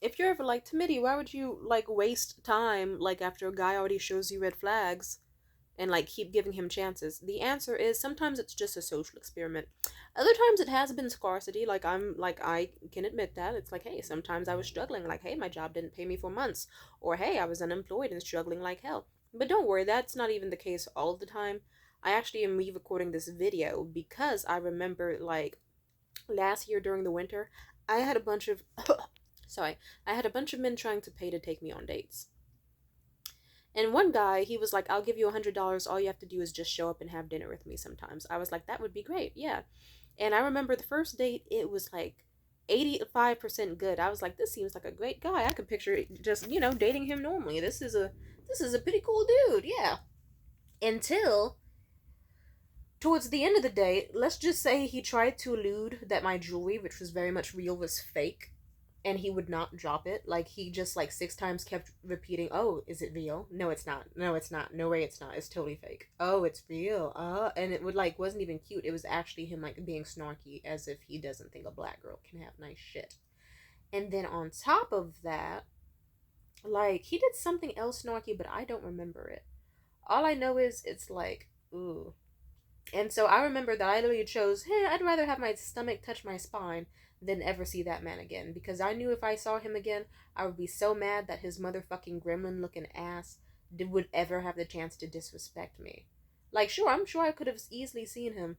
if you're ever like, Timidity, why would you like waste time like after a guy already shows you red flags and like keep giving him chances? The answer is sometimes it's just a social experiment. Other times it has been scarcity. Like I can admit that. It's like, hey, sometimes I was struggling. Like, hey, my job didn't pay me for months. Or hey, I was unemployed and struggling like hell. But don't worry, that's not even the case all of the time. I actually am re-recording this video because I remember like last year during the winter, I had a bunch of sorry, I had a bunch of men trying to pay to take me on dates. And one guy, he was like, I'll give you $100. All you have to do is just show up and have dinner with me sometimes. I was like, that would be great. Yeah. And I remember the first date, it was like 85% good. I was like, this seems like a great guy. I could picture just, dating him normally. This is a pretty cool dude. Yeah. Until towards the end of the day, let's just say he tried to allude that my jewelry, which was very much real, was fake, and he would not drop it. Like, he just like 6 times kept repeating, "Oh, is it real? No, it's not. No, it's not. No way, it's not. It's totally fake. Oh, it's real. And it would like wasn't even cute. It was actually him like being snarky, as if he doesn't think a black girl can have nice shit. And then on top of that, like he did something else snarky, but I don't remember it. All I know is it's like, ooh. And so I remember that I literally chose, hey, I'd rather have my stomach touch my spine than ever see that man again. Because I knew if I saw him again, I would be so mad that his motherfucking gremlin looking ass would ever have the chance to disrespect me. Like, sure, I'm sure I could have easily seen him.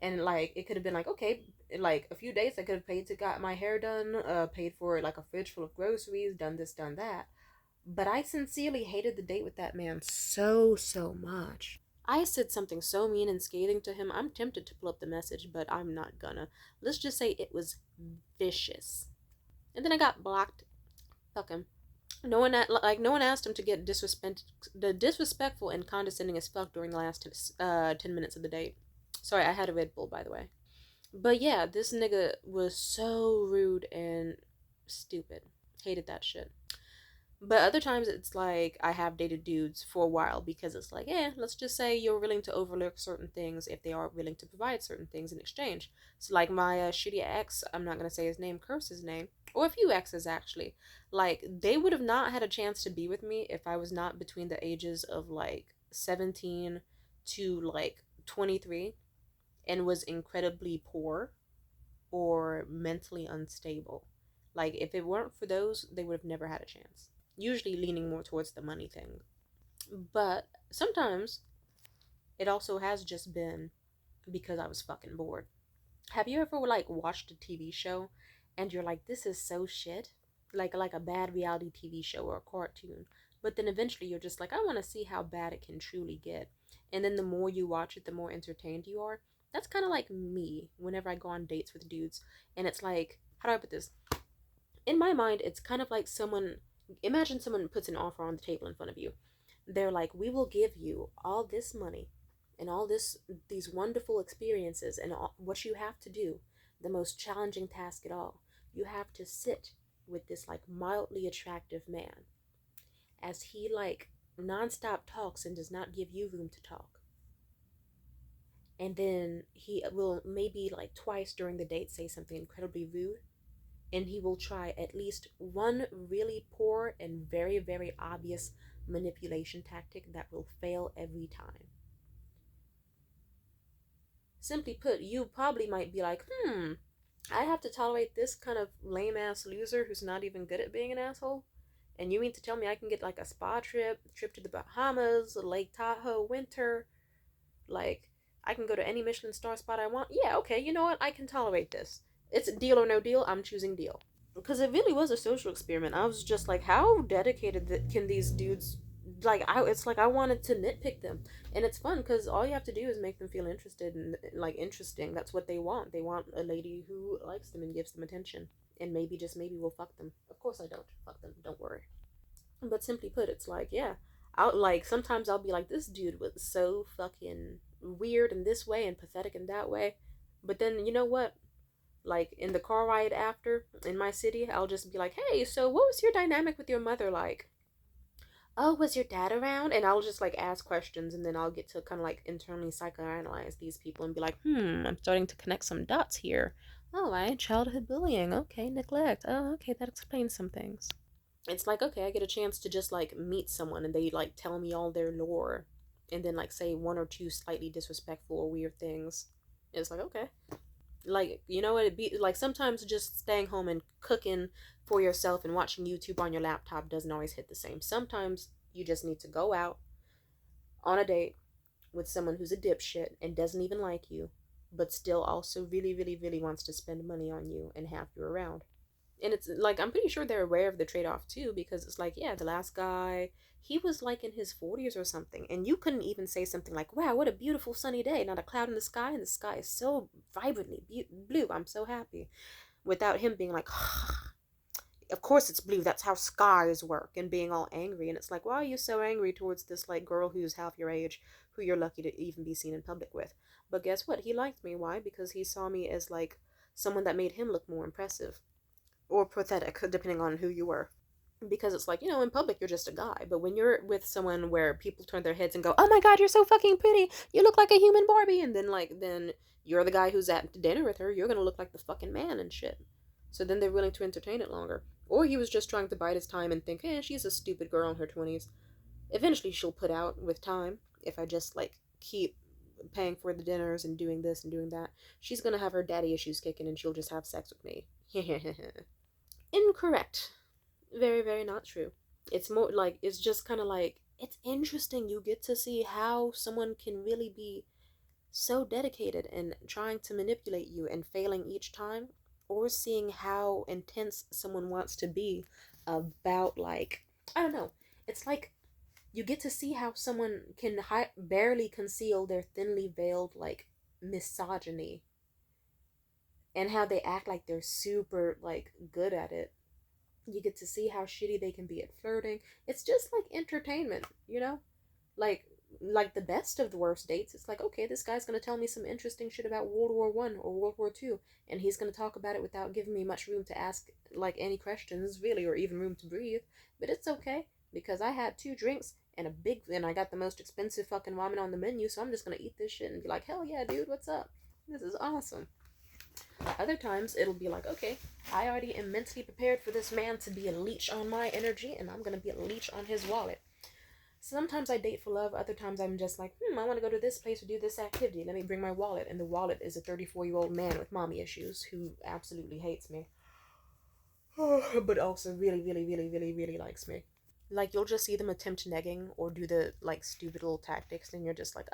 And, like, it could have been like, okay, like, a few days I could have paid to got my hair done, paid for, like, a fridge full of groceries, done this, done that. But I sincerely hated the date with that man so, so much. I said something so mean and scathing to him. I'm tempted to pull up the message, but I'm not gonna. Let's just say it was vicious. And then I got blocked. Fuck him. No one asked him to get disrespectful and condescending as fuck during the last 10 minutes of the date. Sorry, I had a Red Bull, by the way. But yeah, this nigga was so rude and stupid. Hated that shit. But other times it's like I have dated dudes for a while because it's like, let's just say you're willing to overlook certain things if they are willing to provide certain things in exchange. So like my shitty ex, I'm not gonna say his name, curse his name, or a few exes actually. Like they would have not had a chance to be with me if I was not between the ages of like 17 to like 23 and was incredibly poor or mentally unstable. Like if it weren't for those, they would have never had a chance. Usually leaning more towards the money thing. But sometimes it also has just been because I was fucking bored. Have you ever like watched a TV show and you're like, this is so shit? Like a bad reality TV show or a cartoon. But then eventually you're just like, I want to see how bad it can truly get. And then the more you watch it, the more entertained you are. That's kind of like me whenever I go on dates with dudes. And it's like, how do I put this? In my mind, it's kind of like imagine someone puts an offer on the table in front of you. They're like, we will give you all this money and these wonderful experiences, and what you have to do, the most challenging task at all, you have to sit with this like mildly attractive man as he like nonstop talks and does not give you room to talk. And then he will maybe like twice during the date say something incredibly rude, and he will try at least one really poor and very, very obvious manipulation tactic that will fail every time. Simply put, you probably might be like, I have to tolerate this kind of lame ass loser who's not even good at being an asshole? And you mean to tell me I can get like a spa trip to the Bahamas, Lake Tahoe, winter? Like, I can go to any Michelin star spot I want? Yeah, okay, you know what? I can tolerate this. It's deal or no deal. I'm choosing deal. Because it really was a social experiment. I was just like, how dedicated can these dudes like? It's like I wanted to nitpick them, and it's fun because all you have to do is make them feel interested and like interesting. That's what they want. They want a lady who likes them and gives them attention, and maybe just maybe we'll fuck them. Of course I don't fuck them. Don't worry. But simply put, it's like yeah. I'll like sometimes I'll be like this dude was so fucking weird in this way and pathetic in that way, but then you know what? Like in the car ride after in my city, I'll just be like, hey, so what was your dynamic with your mother like? Oh, was your dad around? And I'll just like ask questions, and then I'll get to kind of like internally psychoanalyze these people and be like, I'm starting to connect some dots here. Oh, I childhood bullying. Okay, neglect. Oh, okay, that explains some things. It's like, okay, I get a chance to just like meet someone and they like tell me all their lore and then like say one or two slightly disrespectful or weird things. It's like, okay. Like, you know what it'd be like sometimes just staying home and cooking for yourself and watching YouTube on your laptop doesn't always hit the same. Sometimes you just need to go out on a date with someone who's a dipshit and doesn't even like you, but still also really, really, really wants to spend money on you and have you around. And it's like I'm pretty sure they're aware of the trade-off too, because it's like, yeah, the last guy, he was like in his 40s or something, and you couldn't even say something like, wow, what a beautiful sunny day, not a cloud in the sky, and the sky is so vibrantly blue, I'm so happy, without him being like, of course it's blue, that's how skies work, and being all angry. And it's like, why are you so angry towards this like girl who's half your age, who you're lucky to even be seen in public with? But guess what, he liked me. Why? Because he saw me as like someone that made him look more impressive or pathetic, depending on who you were. Because it's like, in public you're just a guy, but when you're with someone where people turn their heads and go, oh my god, you're so fucking pretty, you look like a human Barbie, and then you're the guy who's at dinner with her, you're gonna look like the fucking man and shit. So then they're willing to entertain it longer. Or he was just trying to bide his time and think, she's a stupid girl in her 20s. Eventually she'll put out with time if I just like keep paying for the dinners and doing this and doing that. She's gonna have her daddy issues kicking and she'll just have sex with me. Incorrect. Very, very not true. It's more like, it's just kind of like, it's interesting. You get to see how someone can really be so dedicated and trying to manipulate you and failing each time, or seeing how intense someone wants to be about, like, I don't know. It's like you get to see how someone can barely conceal their thinly veiled, like, misogyny, and how they act like they're super, like, good at it. You get to see how shitty they can be at flirting. It's just like entertainment, like like the best of the worst dates. It's like, okay, this guy's gonna tell me some interesting shit about World War I or World War II, and he's gonna talk about it without giving me much room to ask like any questions really, or even room to breathe. But it's okay, because I had 2 drinks and I got the most expensive fucking ramen on the menu, so I'm just gonna eat this shit and be like, hell yeah, dude, what's up? This is awesome. Other times it'll be like, okay, I already am mentally prepared for this man to be a leech on my energy, and I'm gonna be a leech on his wallet. Sometimes I date for love, other times I'm just like, I want to go to this place or do this activity. Let me bring my wallet. And the wallet is a 34-year-old man with mommy issues who absolutely hates me. But also really, really, really, really, really likes me. Like, you'll just see them attempt negging or do the, like, stupid little tactics, and you're just like,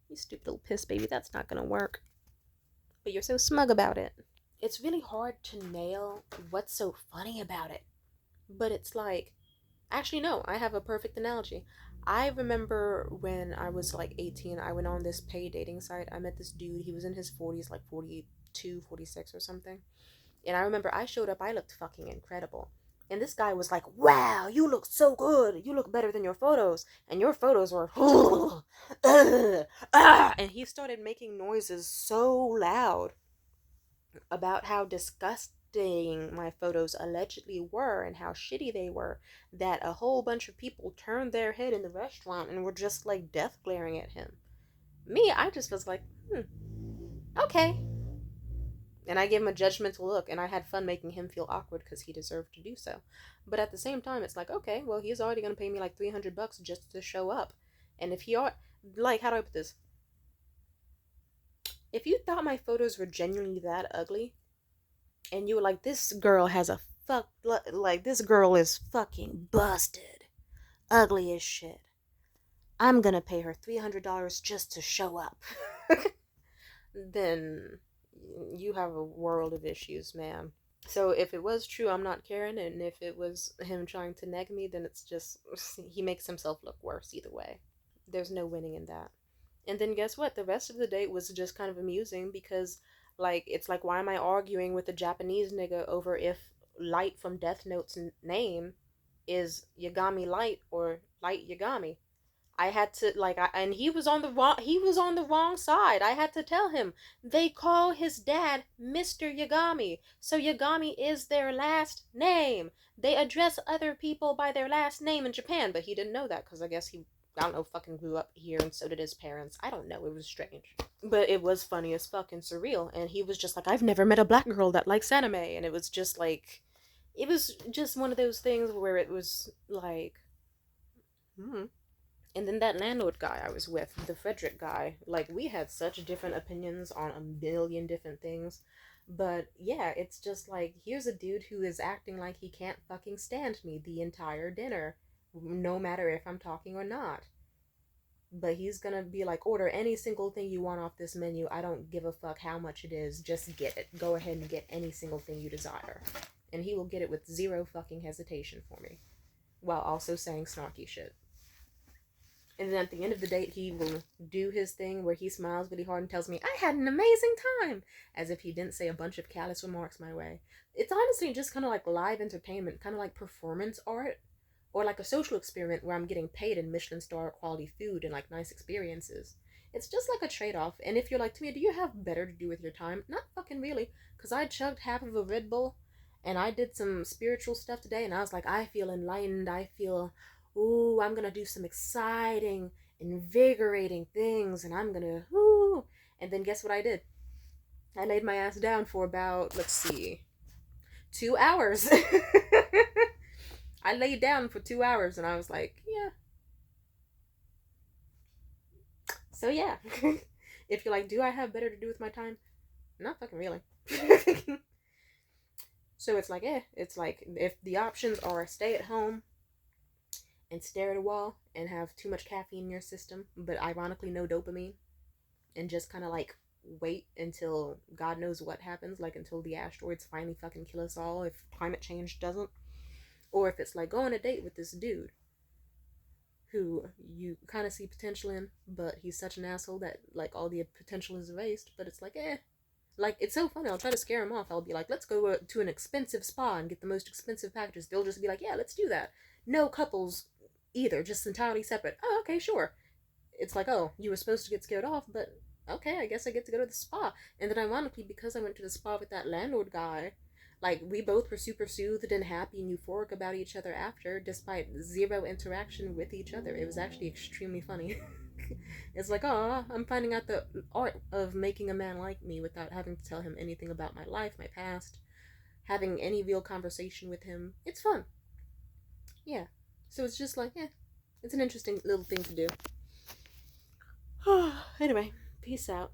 you stupid little piss baby, that's not gonna work. But you're so smug about it. It's really hard to nail what's so funny about it. But it's like, actually, no, I have a perfect analogy. I remember when I was like 18, I went on this paid dating site. I met this dude. He was in his 40s, like 42, 46 or something. And I remember I showed up, I looked fucking incredible. And this guy was like, wow, you look so good. You look better than your photos. And your photos were, and he started making noises so loud about how disgusting my photos allegedly were and how shitty they were, that a whole bunch of people turned their head in the restaurant and were just like death glaring at him. Me, I just was like, okay. And I gave him a judgmental look, and I had fun making him feel awkward because he deserved to do so. But at the same time, it's like, okay, well, he's already going to pay me like $300 just to show up. And if he are, like, how do I put this? If you thought my photos were genuinely that ugly, and you were like, this girl has a like, this girl is fucking busted, ugly as shit, I'm gonna pay her $300 just to show up, then you have a world of issues, man. So if it was true, I'm not caring, and if it was him trying to neg me, then it's just, he makes himself look worse either way. There's no winning in that. And then guess what? The rest of the date was just kind of amusing because, like, it's like, why am I arguing with a Japanese nigga over if Light from Death Note's name is Yagami Light or Light Yagami? I had to, like, and he was on the wrong side. I had to tell him they call his dad Mr. Yagami, so Yagami is their last name. They address other people by their last name in Japan, but he didn't know that because I guess he I don't know, fucking grew up here and so did his parents. I don't know, it was strange. But it was funny as fuck and surreal. And he was just like, I've never met a black girl that likes anime. And it was just like, it was just one of those things where it was like, hmm. And then that landlord guy I was with, the Frederick guy, like, we had such different opinions on a million different things. But yeah, it's just like, here's a dude who is acting like he can't fucking stand me the entire dinner, no matter if I'm talking or not. But he's gonna be like, order any single thing you want off this menu. I don't give a fuck how much it is. Just get it. Go ahead and get any single thing you desire. And he will get it with zero fucking hesitation for me, while also saying snarky shit. And then at the end of the date, he will do his thing where he smiles really hard and tells me, I had an amazing time, as if he didn't say a bunch of callous remarks my way. It's honestly just kind of like live entertainment, kind of like performance art, or like a social experiment where I'm getting paid in Michelin star quality food and like nice experiences. It's just like a trade off. And if you're like, to me, do you have better to do with your time? Not fucking really, because I chugged half of a Red Bull and I did some spiritual stuff today, and I was like, I feel enlightened. I feel, ooh, I'm gonna do some exciting, invigorating things, and I'm gonna, ooh. And then guess what I did? I laid my ass down for about, let's see, 2 hours. I laid down for 2 hours and I was like, yeah. So yeah. If you're like, do I have better to do with my time? Not fucking really. So it's like, it's like, if the options are stay at home and stare at a wall and have too much caffeine in your system, but ironically no dopamine, and just kind of like wait until God knows what happens, like until the asteroids finally fucking kill us all if climate change doesn't, or if it's like go on a date with this dude who you kind of see potential in, but he's such an asshole that like all the potential is erased. But it's like, like it's so funny. I'll try to scare him off. I'll be like, let's go to an expensive spa and get the most expensive packages. They'll just be like, yeah, let's do that. No couples either, just entirely separate. Oh, okay, sure. It's like, oh, you were supposed to get scared off, but okay, I guess I get to go to the spa. And then ironically, because I went to the spa with that landlord guy, like we both were super soothed and happy and euphoric about each other after, despite zero interaction with each other. It was actually extremely funny. It's like, oh, I'm finding out the art of making a man like me without having to tell him anything about my life, my past, having any real conversation with him. It's fun. Yeah. So it's just like, it's an interesting little thing to do. Anyway, peace out.